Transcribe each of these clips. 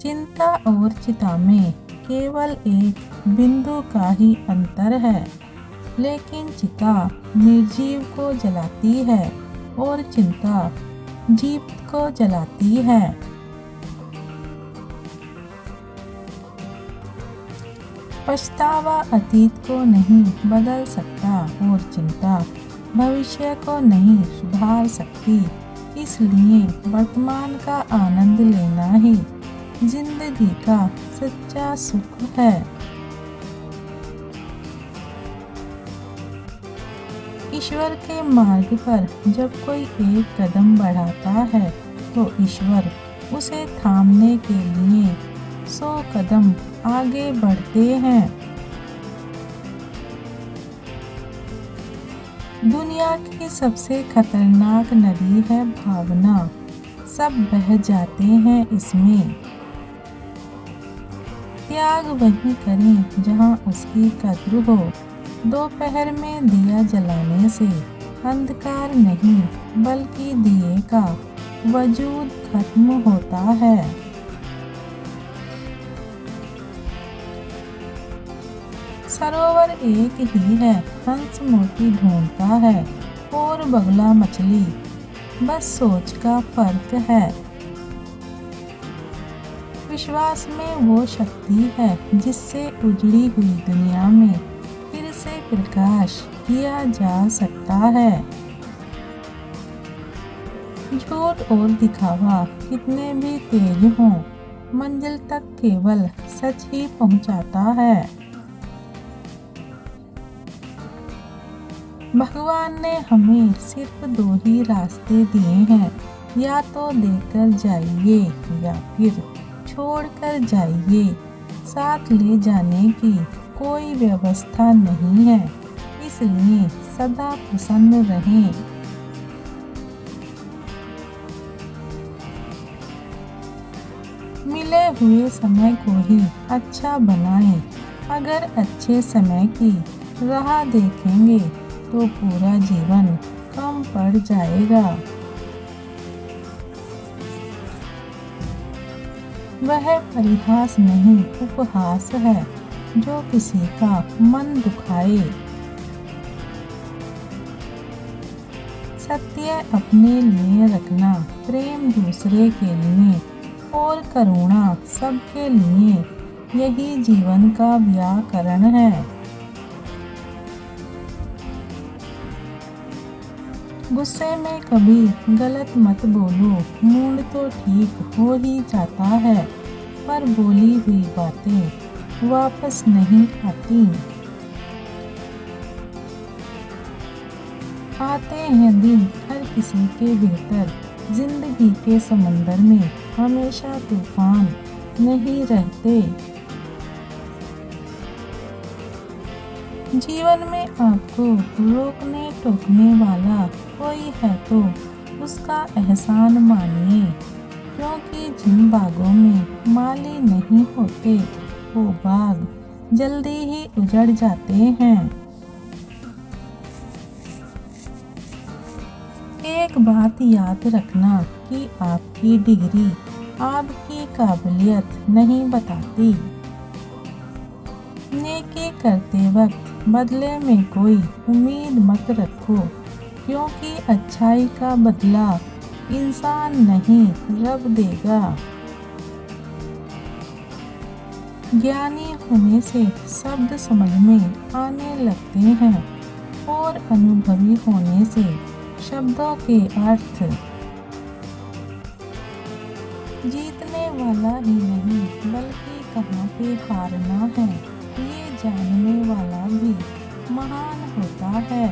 चिंता और चिता में केवल एक बिंदु का ही अंतर है, लेकिन चिता निर्जीव को जलाती है और चिंता जीवित को जलाती है। पछतावा अतीत को नहीं बदल सकता और चिंता भविष्य को नहीं सुधार सकती। इसलिए वर्तमान का आनंद लेना ही जिंदगी का सच्चा सुख है। ईश्वर के मार्ग पर जब कोई एक कदम बढ़ाता है तो ईश्वर उसे थामने के लिए 100 कदम आगे बढ़ते हैं। दुनिया की सबसे खतरनाक नदी है भावना, सब बह जाते हैं इसमें। त्याग वही करें जहां उसकी कद्र हो, दोपहर में दिया जलाने से अंधकार नहीं बल्कि दिए का वजूद खत्म होता है। सरोवर एक ही है, हंस मोती ढूंढता है और बगुला मछली, बस सोच का फर्क है। विश्वास में वो शक्ति है जिससे उजड़ी हुई दुनिया में फिर से प्रकाश किया जा सकता है। झूठ और दिखावा कितने भी तेज हों, मंजिल तक केवल सच ही पहुंचाता है। भगवान ने हमें सिर्फ 2 ही रास्ते दिए हैं, या तो देकर जाइए या फिर छोड़कर जाइए। साथ ले जाने की कोई व्यवस्था नहीं है, इसलिए सदा प्रसन्न रहें। मिले हुए समय को ही अच्छा बनाएं। अगर अच्छे समय की राह देखेंगे तो पूरा जीवन कम पड़ जाएगा। वह परिहास नहीं उपहास है जो किसी का मन दुखाए। सत्य अपने लिए रखना, प्रेम दूसरे के लिए और करुणा सबके लिए, यही जीवन का व्याकरण है। गुस्से में कभी गलत मत बोलो, मूड तो ठीक हो ही जाता है, पर बोली हुई बातें वापस नहीं आती। आते हैं दिन हर किसी के भीतर, जिंदगी के समंदर में हमेशा तूफान नहीं रहते। जीवन में आपको रोकने टोकने वाला कोई है तो उसका एहसान मानिए, क्योंकि जिन बागों में माली नहीं होते वो बाग जल्दी ही उजड़ जाते हैं। एक बात याद रखना कि आपकी डिग्री आपकी काबिलियत नहीं बताती। नेकी करते वक्त बदले में कोई उम्मीद मत रखो, क्योंकि अच्छाई का बदला इंसान नहीं रब देगा। ज्ञानी होने से शब्द समझ में आने लगते हैं और अनुभवी होने से शब्दों के अर्थ। जीतने वाला ही नहीं बल्कि कहाँ पे हारना है, ये जानने वाला भी महान होता है।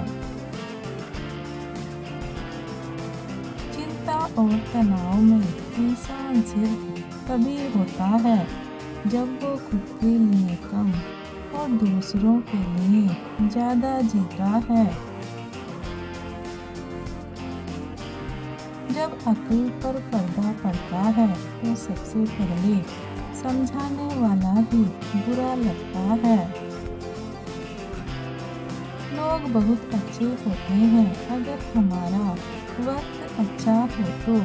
चिंता और तनाव में इंसान सिर्फ तभी होता है जब वो खुद के लिए कम और दूसरों के लिए ज़्यादा जीता है। जब अक्ल पर पर्दा पड़ता है तो सबसे पहले समझाने वाला ही बुरा लगता है। लोग बहुत अच्छे होते हैं अगर हमारा वक्त अच्छा हो तो।